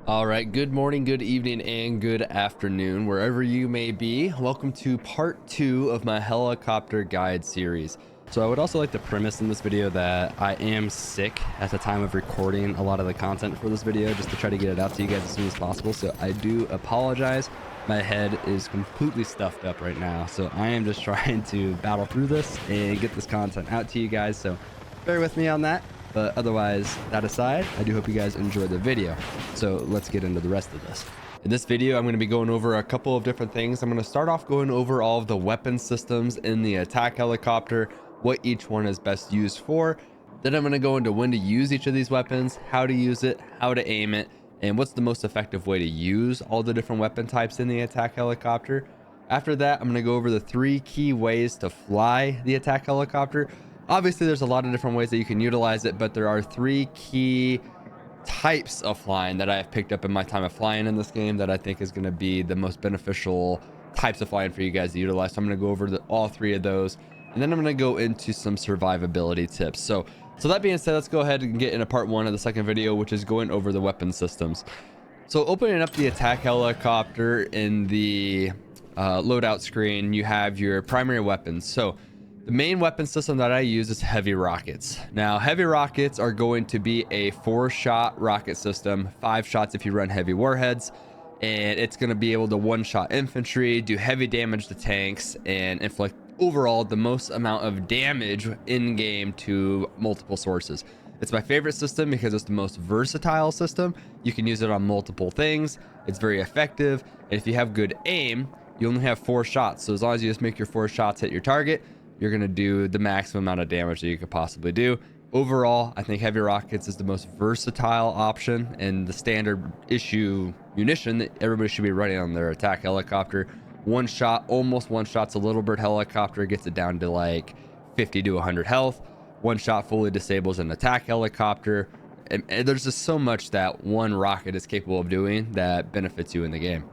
All right, good morning, good evening, and good afternoon, wherever you may be. Welcome to part 2 of my helicopter guide series. So I would also like to premise in this video that I am sick at the time of recording a lot of the content for this video, just to try to get it out to you guys as soon as possible. So I do apologize. My head is completely stuffed up right now. So I am just trying to battle through this and get this content out to you guys. So bear with me on that. But otherwise, that aside, I do hope you guys enjoy the video. So let's get into the rest of this. In this video, I'm going to be going over a couple of different things. I'm going to start off going over all of the weapon systems in the attack helicopter, what each one is best used for. Then I'm going to go into when to use each of these weapons, how to use it, how to aim it, and what's the most effective way to use all the different weapon types in the attack helicopter. After that, I'm going to go over the 3 key ways to fly the attack helicopter. Obviously, there's a lot of different ways that you can utilize it, but there are 3 key types of flying that I have picked up in my time of flying in this game that I think is going to be the most beneficial types of flying for you guys to utilize. So I'm going to go over all 3 of those, and then I'm going to go into some survivability tips. So that being said, let's go ahead and get into part 1 of the second video, which is going over the weapon systems. So opening up the attack helicopter in the loadout screen, you have your primary weapons. So the main weapon system that I use is heavy rockets. Now, heavy rockets are going to be a 4-shot rocket system, 5 shots if you run heavy warheads, and it's going to be able to one-shot infantry, do heavy damage to tanks, and inflict overall the most amount of damage in-game to multiple sources. It's my favorite system because it's the most versatile system. You can use it on multiple things. It's very effective, and if you have good aim, you only have 4 shots. So as long as you just make your 4 shots hit your target, you're going to do the maximum amount of damage that you could possibly do. Overall, I think heavy rockets is the most versatile option and the standard issue munition that everybody should be running on their attack helicopter. One shot, almost one shot's a little bird helicopter, gets it down to like 50 to 100 health. One shot fully disables an attack helicopter. And there's just so much that one rocket is capable of doing that benefits you in the game.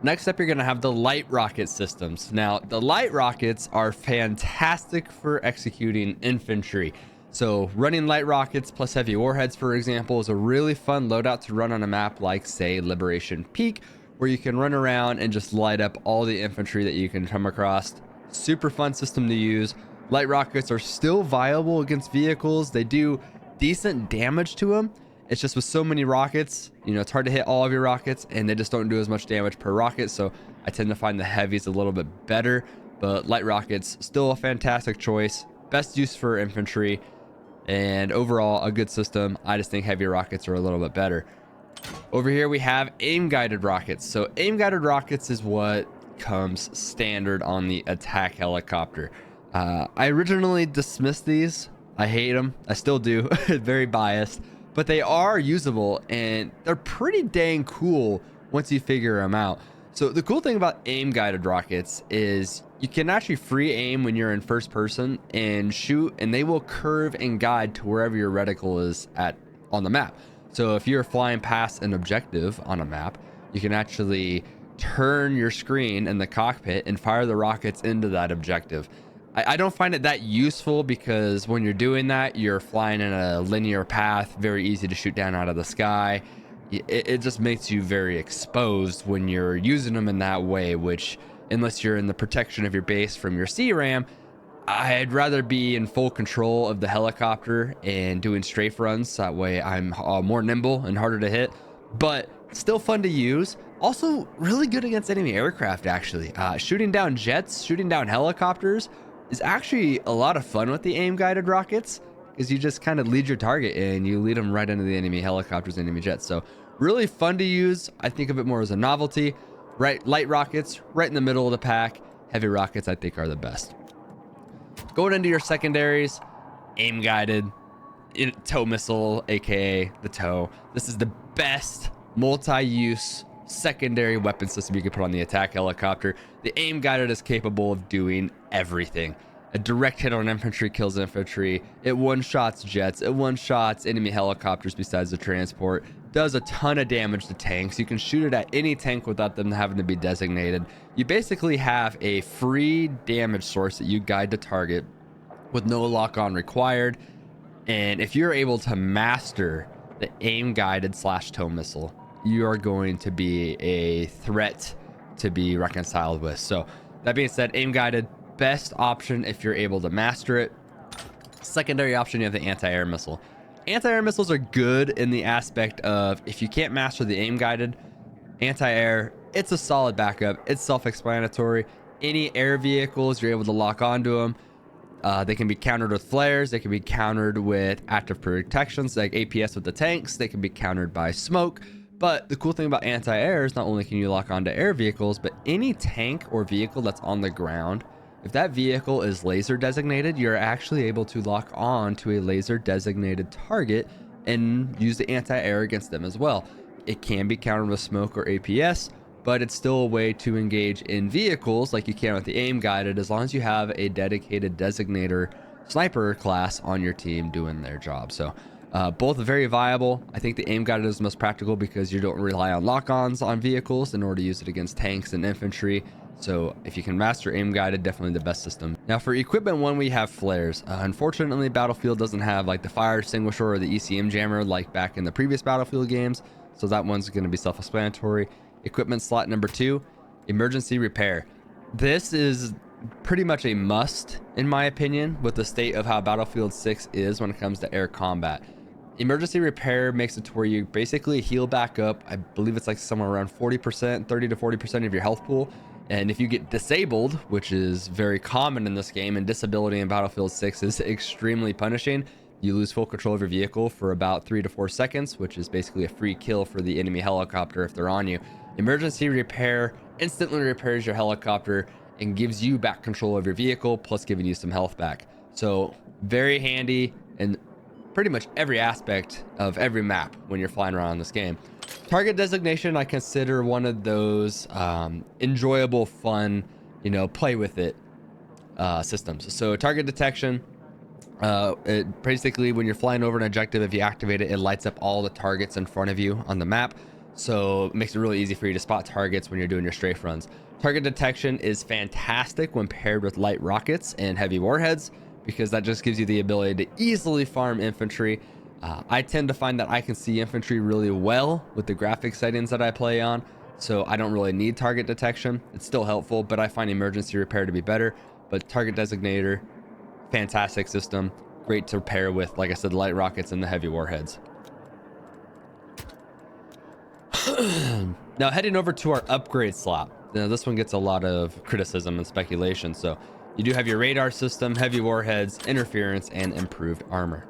Next up, you're going to have the light rocket systems. Now, the light rockets are fantastic for executing infantry. So running light rockets plus heavy warheads, for example, is a really fun loadout to run on a map like, say, Liberation Peak, where you can run around and just light up all the infantry that you can come across. Super fun system to use. Light rockets are still viable against vehicles. They do decent damage to them. It's just with so many rockets, it's hard to hit all of your rockets, and they just don't do as much damage per rocket. So I tend to find the heavies a little bit better, but light rockets still a fantastic choice. Best use for infantry, and overall a good system. I just think heavy rockets are a little bit better. Over here we have aim guided rockets. So aim guided rockets is what comes standard on the attack helicopter. I originally dismissed these. I hate them. I still do. Very biased. But they are usable and they're pretty dang cool once you figure them out. So the cool thing about aim guided rockets is you can actually free aim when you're in first person and shoot, and they will curve and guide to wherever your reticle is at on the map. So if you're flying past an objective on a map, you can actually turn your screen in the cockpit and fire the rockets into that objective. I don't find it that useful because when you're doing that, you're flying in a linear path, very easy to shoot down out of the sky. It just makes you very exposed when you're using them in that way, which, unless you're in the protection of your base from your CRAM, I'd rather be in full control of the helicopter and doing strafe runs. That way I'm more nimble and harder to hit, but still fun to use. Also really good against enemy aircraft, actually. Shooting down jets, shooting down helicopters is actually a lot of fun with the aim guided rockets, because you just kind of lead your target and you lead them right into the enemy helicopters, enemy jets. So really fun to use. I think of it more as a novelty. Right, light rockets right in the middle of the pack. Heavy rockets I think are the best. Going into your secondaries, aim guided tow missile, aka the tow. This is the best multi-use secondary weapon system you can put on the attack helicopter. The aim guided is capable of doing everything. A direct hit on infantry kills infantry. It one-shots jets. It one-shots enemy helicopters besides the transport. Does a ton of damage to tanks. You can shoot it at any tank without them having to be designated. You basically have a free damage source that you guide to target with no lock-on required. And if you're able to master the aim guided slash tow missile, you are going to be a threat to be reconciled with. So that being said, aim guided, best option if you're able to master it. Secondary option, you have the anti-air missile. Anti-air missiles are good in the aspect of if you can't master the aim guided, anti-air, it's a solid backup. It's self-explanatory. Any air vehicles, you're able to lock onto them. They can be countered with flares. They can be countered with active protections like APS with the tanks. They can be countered by smoke. But the cool thing about anti-air is not only can you lock onto air vehicles, but any tank or vehicle that's on the ground, if that vehicle is laser designated, you're actually able to lock on to a laser designated target and use the anti-air against them as well. It can be countered with smoke or APS, but it's still a way to engage in vehicles like you can with the aim guided, as long as you have a dedicated designator sniper class on your team doing their job. So both are very viable. I think the aim guided is most practical because you don't rely on lock-ons on vehicles in order to use it against tanks and infantry. So if you can master aim guided, definitely the best system. Now for equipment one, we have flares. Unfortunately, Battlefield doesn't have like the fire extinguisher or the ECM jammer like back in the previous Battlefield games. So that one's going to be self-explanatory. Equipment slot number 2, emergency repair. This is pretty much a must in my opinion with the state of how Battlefield 6 is when it comes to air combat. Emergency repair makes it to where you basically heal back up. I believe it's like somewhere around 40%, 30 to 40% of your health pool. And if you get disabled, which is very common in this game, and disability in Battlefield 6 is extremely punishing, you lose full control of your vehicle for about 3 to 4 seconds, which is basically a free kill for the enemy helicopter if they're on you. Emergency repair instantly repairs your helicopter and gives you back control of your vehicle, plus giving you some health back. So very handy in pretty much every aspect of every map when you're flying around in this game. Target designation, I consider one of those enjoyable, fun, play with it systems. So target detection, it basically when you're flying over an objective, if you activate it, it lights up all the targets in front of you on the map. So it makes it really easy for you to spot targets when you're doing your strafe runs. Target detection is fantastic when paired with light rockets and heavy warheads, because that just gives you the ability to easily farm infantry. I tend to find that I can see infantry really well with the graphic settings that I play on, so I don't really need target detection. It's still helpful, but I find emergency repair to be better. But target designator, fantastic system, great to pair with, like I said, light rockets and the heavy warheads. Now heading over to our upgrade slot. Now this one gets a lot of criticism and speculation. So you do have your radar system, heavy warheads, interference, and improved armor.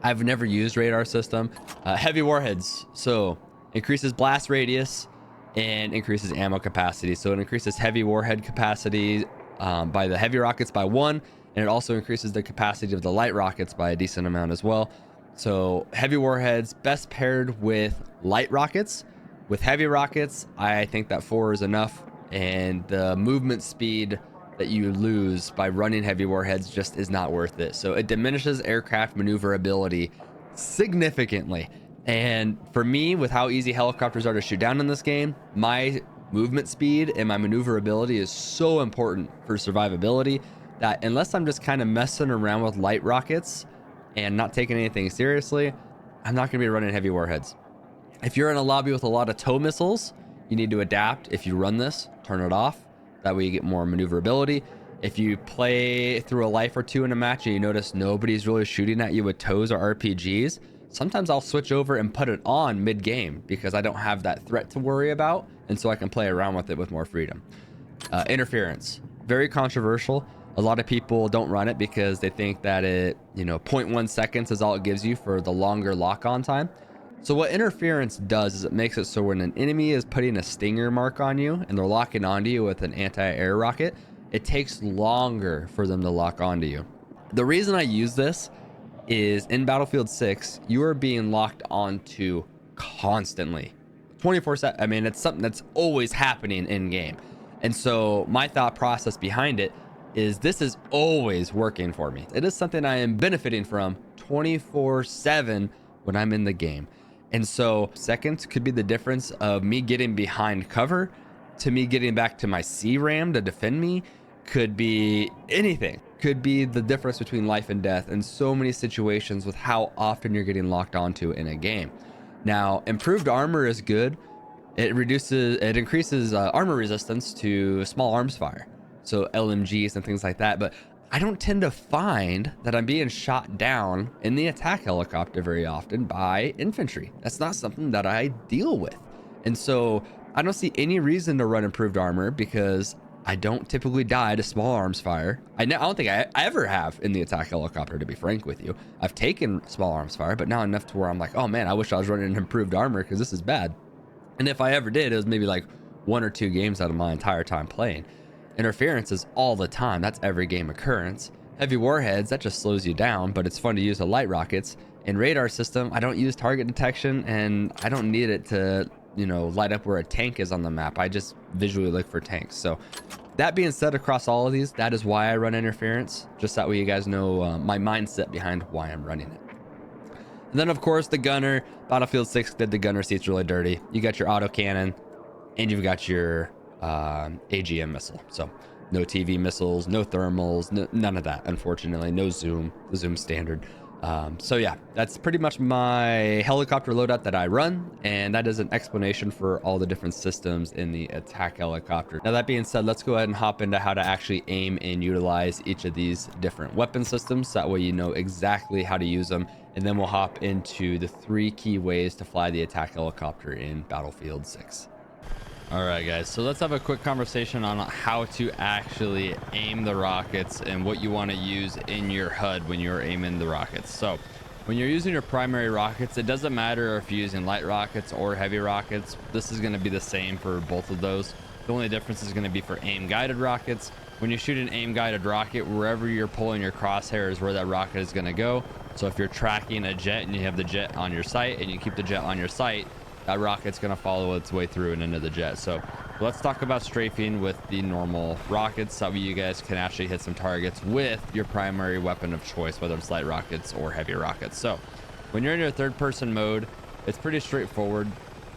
I've never used radar system. Heavy warheads, so increases blast radius and increases ammo capacity. So it increases heavy warhead capacity by the heavy rockets by 1, and it also increases the capacity of the light rockets by a decent amount as well. So heavy warheads best paired with light rockets. With heavy rockets, I think that 4 is enough, and the movement speed that you lose by running heavy warheads just is not worth it. So it diminishes aircraft maneuverability significantly. And for me, with how easy helicopters are to shoot down in this game, my movement speed and my maneuverability is so important for survivability that unless I'm just kind of messing around with light rockets and not taking anything seriously, I'm not going to be running heavy warheads. If you're in a lobby with a lot of tow missiles, you need to adapt. If you run this, turn it off. That way you get more maneuverability. If you play through a life or two in a match and you notice nobody's really shooting at you with tows or RPGs, sometimes I'll switch over and put it on mid-game because I don't have that threat to worry about, and so I can play around with it with more freedom. Interference, very controversial. A lot of people don't run it because they think that it, 0.1 seconds is all it gives you for the longer lock-on time. So what interference does is it makes it so when an enemy is putting a stinger mark on you and they're locking onto you with an anti-air rocket, it takes longer for them to lock onto you. The reason I use this is in Battlefield 6, you are being locked onto constantly, 24/7. I mean, it's something that's always happening in game. And so my thought process behind it is this is always working for me. It is something I am benefiting from 24/7 when I'm in the game. And so seconds could be the difference of me getting behind cover to me getting back to my C-RAM to defend me, could be anything. could be the difference between life and death in so many situations with how often you're getting locked onto in a game. Now, improved armor is good. It increases armor resistance to small arms fire, so LMGs and things like that. But I don't tend to find that I'm being shot down in the attack helicopter very often by infantry. That's not something that I deal with. And so I don't see any reason to run improved armor because I don't typically die to small arms fire. I don't think I ever have in the attack helicopter, to be frank with you. I've taken small arms fire, but not enough to where I'm like, oh man, I wish I was running improved armor because this is bad. And if I ever did, it was maybe like 1 or 2 games out of my entire time playing. Interference is all the time. That's every game occurrence. Heavy warheads, that just slows you down, but it's fun to use the light rockets. In radar system, I don't use target detection, and I don't need it to, light up where a tank is on the map. I just visually look for tanks. So that being said, across all of these, that is why I run interference. Just that way you guys know my mindset behind why I'm running it. And then of course the gunner, Battlefield 6 did the gunner seats really dirty. You got your auto cannon and you've got your AGM missile. So no TV missiles, no thermals, none of that, unfortunately. No zoom, the zoom standard. So yeah, that's pretty much my helicopter loadout that I run, and that is an explanation for all the different systems in the attack helicopter. Now that being said, let's go ahead and hop into how to actually aim and utilize each of these different weapon systems. That way you know exactly how to use them, and then we'll hop into the 3 key ways to fly the attack helicopter in Battlefield 6. All right, guys, so let's have a quick conversation on how to actually aim the rockets and what you want to use in your HUD when you're aiming the rockets. So when you're using your primary rockets, it doesn't matter if you're using light rockets or heavy rockets. This is going to be the same for both of those. The only difference is going to be for aim guided rockets. When you shoot an aim guided rocket, wherever you're pulling your crosshair is where that rocket is going to go. So if you're tracking a jet and you have the jet on your sight and you keep the jet on your sight, that rocket's going to follow its way through and into the jet. So let's talk about strafing with the normal rockets. That way you guys can actually hit some targets with your primary weapon of choice, whether it's light rockets or heavy rockets. So when you're in your third person mode, it's pretty straightforward.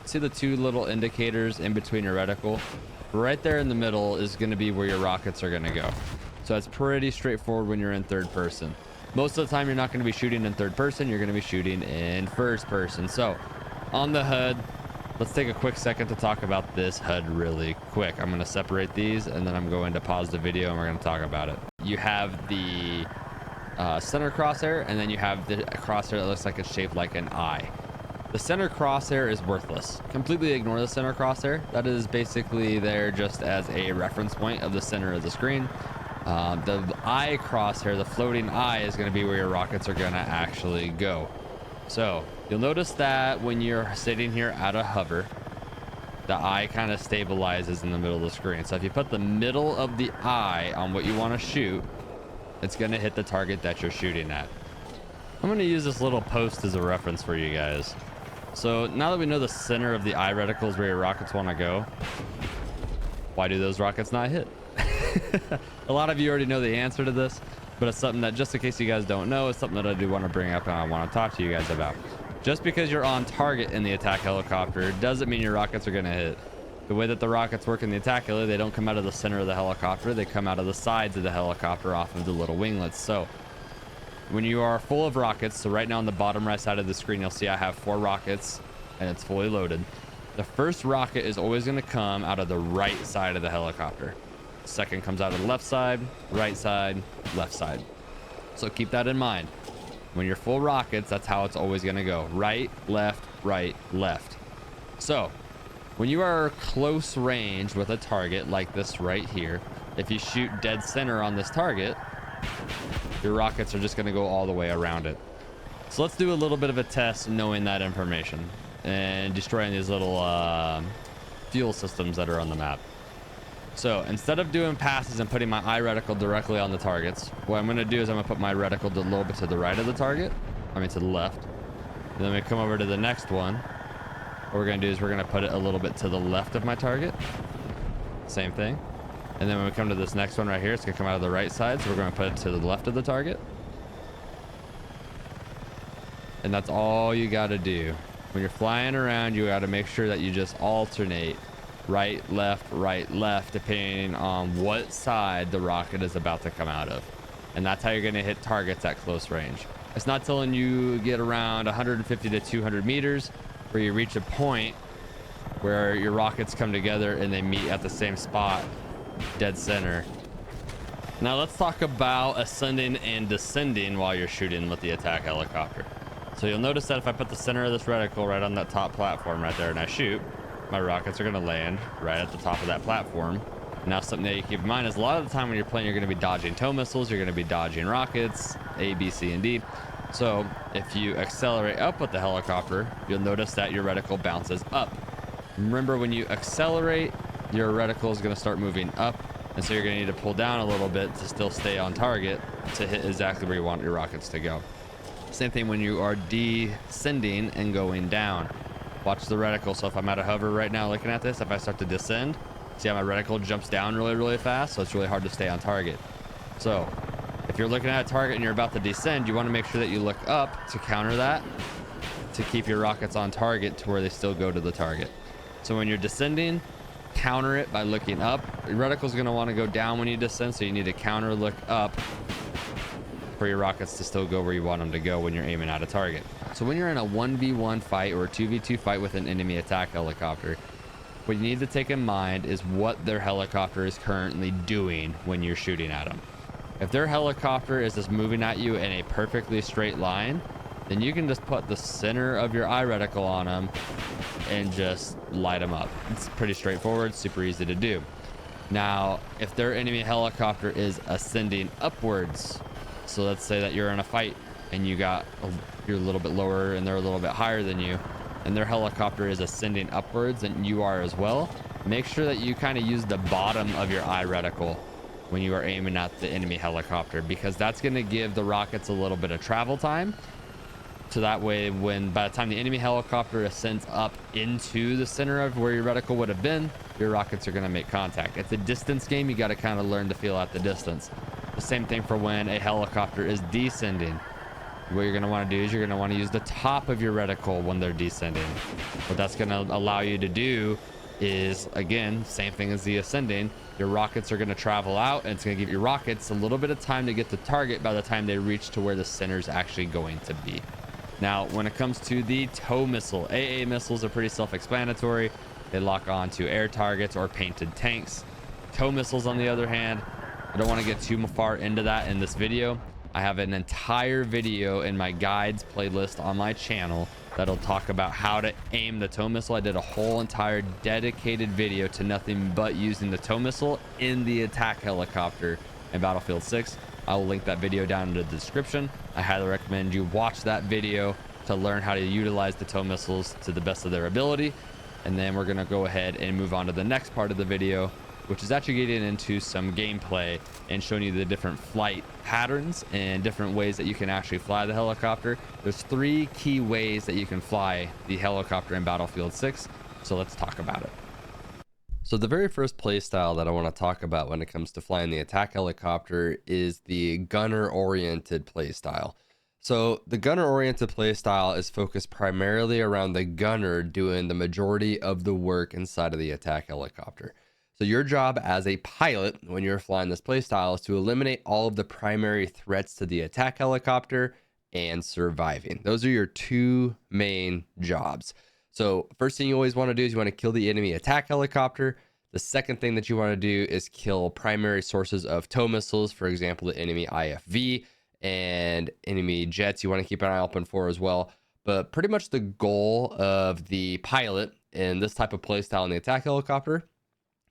See the 2 little indicators in between your reticle? Right there in the middle is going to be where your rockets are going to go. So it's pretty straightforward when you're in third person. Most of the time you're not going to be shooting in third person, you're going to be shooting in first person. So on the HUD, let's take a quick second to talk about this HUD really quick. I'm going to separate these and then I'm going to pause the video and we're going to talk about it. You have the center crosshair, and then you have the crosshair that looks like it's shaped like an eye. The center crosshair is worthless. Completely ignore the center crosshair. That is basically there just as a reference point of the center of the screen. The eye crosshair, the floating eye, is going to be where your rockets are going to actually go. So you'll notice that when you're sitting here at a hover, the eye kind of stabilizes in the middle of the screen. So if you put the middle of the eye on what you want to shoot, it's going to hit the target that you're shooting at. I'm going to use this little post as a reference for you guys. So now that we know the center of the eye reticle is where your rockets want to go, why do those rockets not hit? A lot of you already know the answer to this, but it's something that, just in case you guys don't know, it's something that I do want to bring up and I want to talk to you guys about. Just because you're on target in the attack helicopter doesn't mean your rockets are going to hit. The way that the rockets work in the attack heli, they don't come out of the center of the helicopter, they come out of the sides of the helicopter off of the little winglets. So when you are full of rockets, so right now on the bottom right side of the screen, you'll see I have 4 rockets and it's fully loaded. The first rocket is always going to come out of the right side of the helicopter. Second comes out of the left side, right side, left side. So keep that in mind. When you're full rockets, that's how it's always going to go. Right, left, left. So when you are close range with a target like this right here, if you shoot dead center on this target, your rockets are just going to go all the way around it. So let's do a little bit of a test knowing that information and destroying these little fuel systems that are on the map. So instead of doing passes and putting my eye reticle directly on the targets, what I'm going to do is I'm going to put my reticle a little bit to the right of the target. I mean to the left. And then we come over to the next one. What we're going to do is we're going to put it a little bit to the left of my target. Same thing. And then when we come to this next one right here, it's going to come out of the right side. So we're going to put it to the left of the target. And that's all you got to do. When you're flying around, you got to make sure that you just alternate right, left, depending on what side the rocket is about to come out of. and that's how you're going to hit targets at close range. It's not telling you get around 150 to 200 meters where you reach a point where your rockets come together and they meet at the same spot, dead center. Now let's talk about ascending and descending while you're shooting with the attack helicopter. So you'll notice that if I put the center of this reticle right on that top platform right there and I shoot, my rockets are going to land right at the top of that platform. Now something that you keep in mind is a lot of the time when you're playing, you're going to be dodging tow missiles, you're going to be dodging rockets, A, B, C, and D. So if you accelerate up with the helicopter, you'll notice that your reticle bounces up. Remember, when you accelerate, your reticle is going to start moving up, and so you're going to need to pull down a little bit to still stay on target to hit exactly where you want your rockets to go. Same thing when you are descending and going down. Watch the reticle. So if I'm at a hover right now looking at this, if I start to descend, see how my reticle jumps down really fast, so it's really hard to stay on target. So if you're looking at a target and you're about to descend, you want to make sure that you look up to counter that, to keep your rockets on target to where they still go to the target. So when you're descending, counter it by looking up. Your reticle is going to want to go down when you descend, so you need to counter look up for your rockets to still go where you want them to go when you're aiming at a target. So when you're in a 1v1 fight or a 2v2 fight with an enemy attack helicopter, what you need to take in mind is what their helicopter is currently doing when you're shooting at them. If their helicopter is just moving at you in a perfectly straight line, then you can just put the center of your eye reticle on them and just light them up. It's pretty straightforward, super easy to do. Now, if their enemy helicopter is ascending upwards, so let's say that you're in a fight and you're a little bit lower and they're a little bit higher than you, and their helicopter is ascending upwards and you are as well, make sure that you kind of use the bottom of your eye reticle when you are aiming at the enemy helicopter, because that's going to give the rockets a little bit of travel time. So that way, when by the time the enemy helicopter ascends up into the center of where your reticle would have been, your rockets are going to make contact. It's a distance game. You got to kind of learn to feel out the distance. The same thing for when a helicopter is descending. What you're going to want to do is you're going to want to use the top of your reticle when they're descending. What that's going to allow you to do is, again, same thing as the ascending. Your rockets are going to travel out, and it's going to give your rockets a little bit of time to get to target by the time they reach to where the center is actually going to be. Now, when it comes to the tow missile, AA missiles are pretty self-explanatory. They lock on to air targets or painted tanks. Tow missiles, on the other hand, I don't want to get too far into that in this video. I have an entire video in my guides playlist on my channel that'll talk about how to aim the tow missile. I did a whole entire dedicated video to nothing but using the tow missile in the attack helicopter in Battlefield 6. I will link that video down in the description. I highly recommend you watch that video to learn how to utilize the tow missiles to the best of their ability. And then we're going to go ahead and move on to the next part of the video, which is actually getting into some gameplay and showing you the different flight patterns and different ways that you can actually fly the helicopter. There's 3 key ways that you can fly the helicopter in Battlefield 6. So let's talk about it. So the very first playstyle that I want to talk about when it comes to flying the attack helicopter is the gunner-oriented playstyle. So the gunner-oriented playstyle is focused primarily around the gunner doing the majority of the work inside of the attack helicopter. So your job as a pilot when you're flying this playstyle is to eliminate all of the primary threats to the attack helicopter and surviving. Those are your 2 main jobs. So first thing you always want to do is you want to kill the enemy attack helicopter. The second thing that you want to do is kill primary sources of tow missiles, for example, the enemy IFV and enemy jets. You want to keep an eye open for as well. But pretty much the goal of the pilot in this type of playstyle in the attack helicopter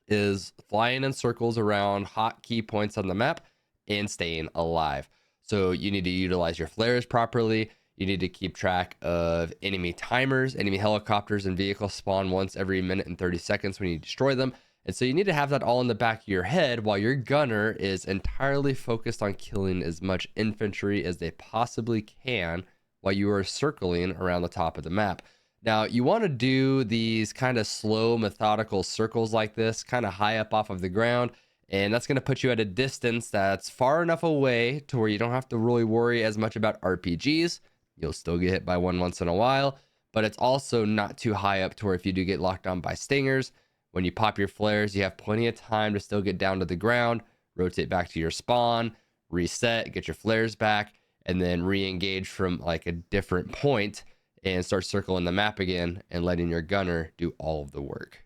is flying in circles around hot key points on the map and staying alive. So you need to utilize your flares properly. You need to keep track of enemy timers. Enemy helicopters and vehicles spawn once every minute and 30 seconds when you destroy them. And so you need to have that all in the back of your head while your gunner is entirely focused on killing as much infantry as they possibly can while you are circling around the top of the map. Now, you want to do these kind of slow, methodical circles like this, kind of high up off of the ground. And that's going to put you at a distance that's far enough away to where you don't have to really worry as much about RPGs. You'll still get hit by one once in a while, but it's also not too high up to where if you do get locked on by stingers, when you pop your flares, you have plenty of time to still get down to the ground, rotate back to your spawn, reset, get your flares back, and then re-engage from like a different point and start circling the map again and letting your gunner do all of the work.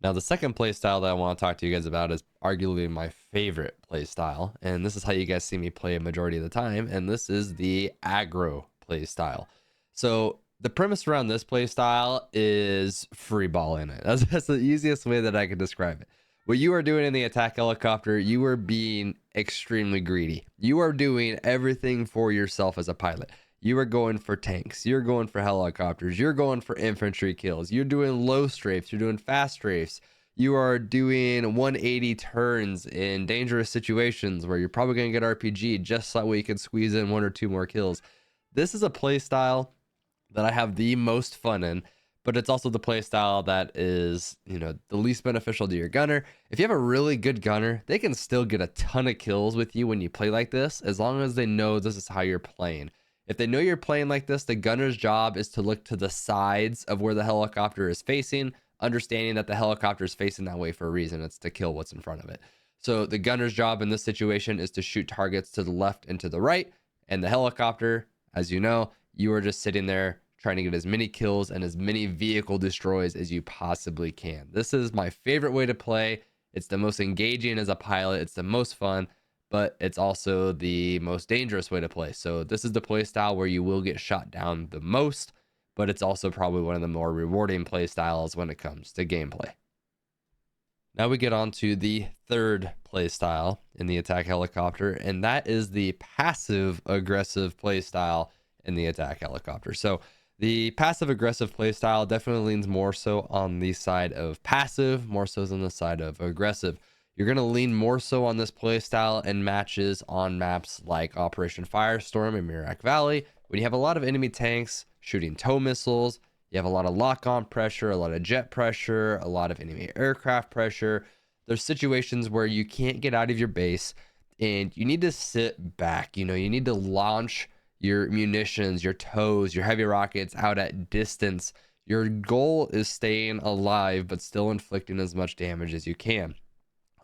Now, the second playstyle that I want to talk to you guys about is arguably my favorite playstyle, and this is how you guys see me play a majority of the time, and this is the aggro playstyle. So the premise around this playstyle is free ball in it. That's the easiest way that I can describe it. What you are doing in the attack helicopter, you are being extremely greedy. You are doing everything for yourself as a pilot. You are going for tanks. You're going for helicopters. You're going for infantry kills. You're doing low strafes. You're doing fast strafes. You are doing 180 turns in dangerous situations where you're probably going to get RPG just so that way you can squeeze in 1 or 2 more kills. This is a play style that I have the most fun in, but it's also the play style that is, the least beneficial to your gunner. If you have a really good gunner, they can still get a ton of kills with you when you play like this, as long as they know this is how you're playing. If they know you're playing like this, the gunner's job is to look to the sides of where the helicopter is facing, understanding that the helicopter is facing that way for a reason. It's to kill what's in front of it. So the gunner's job in this situation is to shoot targets to the left and to the right. And the helicopter, as you know, you are just sitting there trying to get as many kills and as many vehicle destroys as you possibly can. This is my favorite way to play. It's the most engaging as a pilot. It's the most fun, but it's also the most dangerous way to play. So this is the play style where you will get shot down the most, but it's also probably one of the more rewarding play styles when it comes to gameplay. Now we get on to the third play style in the attack helicopter, and that is the passive aggressive play style in the attack helicopter. So the passive aggressive play style definitely leans more so on the side of passive, more so than the side of aggressive. You're going to lean more so on this playstyle in matches on maps like Operation Firestorm and Mirak Valley, when you have a lot of enemy tanks shooting tow missiles, you have a lot of lock-on pressure, a lot of jet pressure, a lot of enemy aircraft pressure. There's situations where you can't get out of your base and you need to sit back. You need to launch your munitions, your tows, your heavy rockets out at distance. Your goal is staying alive, but still inflicting as much damage as you can.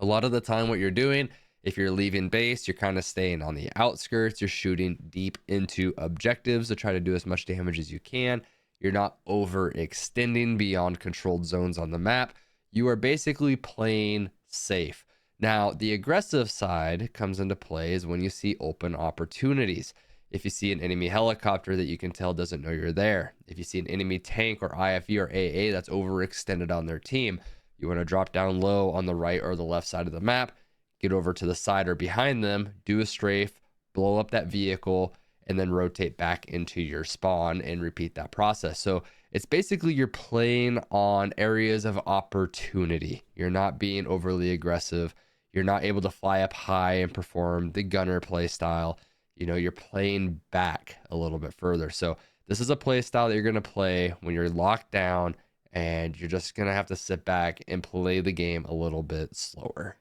A lot of the time what you're doing, if you're leaving base, you're kind of staying on the outskirts. You're shooting deep into objectives to try to do as much damage as you can. You're not overextending beyond controlled zones on the map. You are basically playing safe. Now, the aggressive side comes into play is when you see open opportunities. If you see an enemy helicopter that you can tell doesn't know you're there. If you see an enemy tank or IFE or AA that's overextended on their team, you want to drop down low on the right or the left side of the map, get over to the side or behind them, do a strafe, blow up that vehicle, and then rotate back into your spawn and repeat that process. So it's basically you're playing on areas of opportunity. You're not being overly aggressive. You're not able to fly up high and perform the gunner play style. You're playing back a little bit further. So this is a play style that you're going to play when you're locked down, and you're just going to have to sit back and play the game a little bit slower.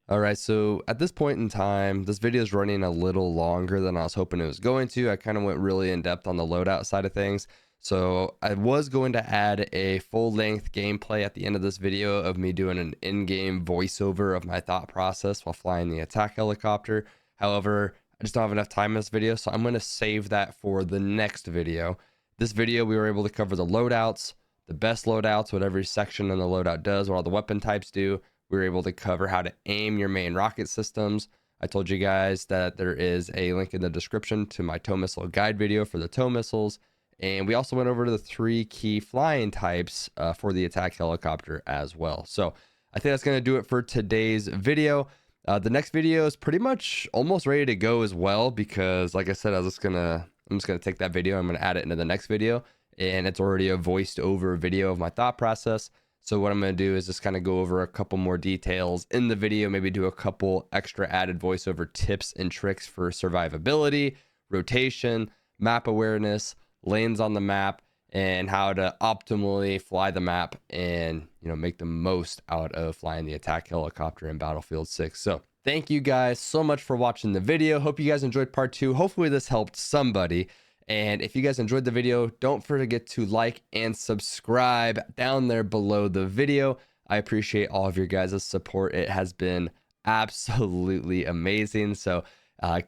All right, so at this point in time, this video is running a little longer than I was hoping it was going to. I kind of went really in depth on the loadout side of things. So I was going to add a full-length gameplay at the end of this video of me doing an in-game voiceover of my thought process while flying the attack helicopter. However, I just don't have enough time in this video, so I'm going to save that for the next video. This video, we were able to cover the loadouts, the best loadouts, what every section in the loadout does, what all the weapon types do. We were able to cover how to aim your main rocket systems. I told you guys that there is a link in the description to my tow missile guide video for the tow missiles. And we also went over to the 3 key flying types for the attack helicopter as well. So I think that's going to do it for today's video. The next video is pretty much almost ready to go as well, because like I said, I'm just gonna take that video, I'm gonna add it into the next video, and it's already a voiced over video of my thought process. So what I'm going to do is just kind of go over a couple more details in the video, maybe do a couple extra added voiceover tips and tricks for survivability, rotation, map awareness, lanes on the map, and how to optimally fly the map and, make the most out of flying the attack helicopter in Battlefield 6. So thank you guys so much for watching the video. Hope you guys enjoyed part 2. Hopefully this helped somebody. And if you guys enjoyed the video, don't forget to like and subscribe down there below the video. I appreciate all of your guys' support. It has been absolutely amazing. So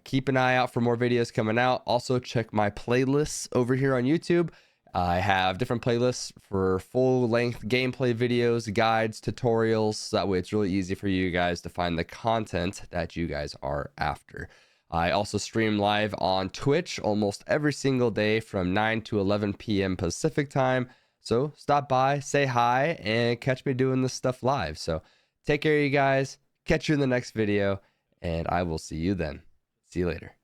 keep an eye out for more videos coming out. Also check my playlists over here on YouTube. I have different playlists for full length gameplay videos, guides, tutorials. So that way it's really easy for you guys to find the content that you guys are after. I also stream live on Twitch almost every single day from 9 to 11 p.m. Pacific time. So stop by, say hi, and catch me doing this stuff live. So take care of you guys. Catch you in the next video, and I will see you then. See you later.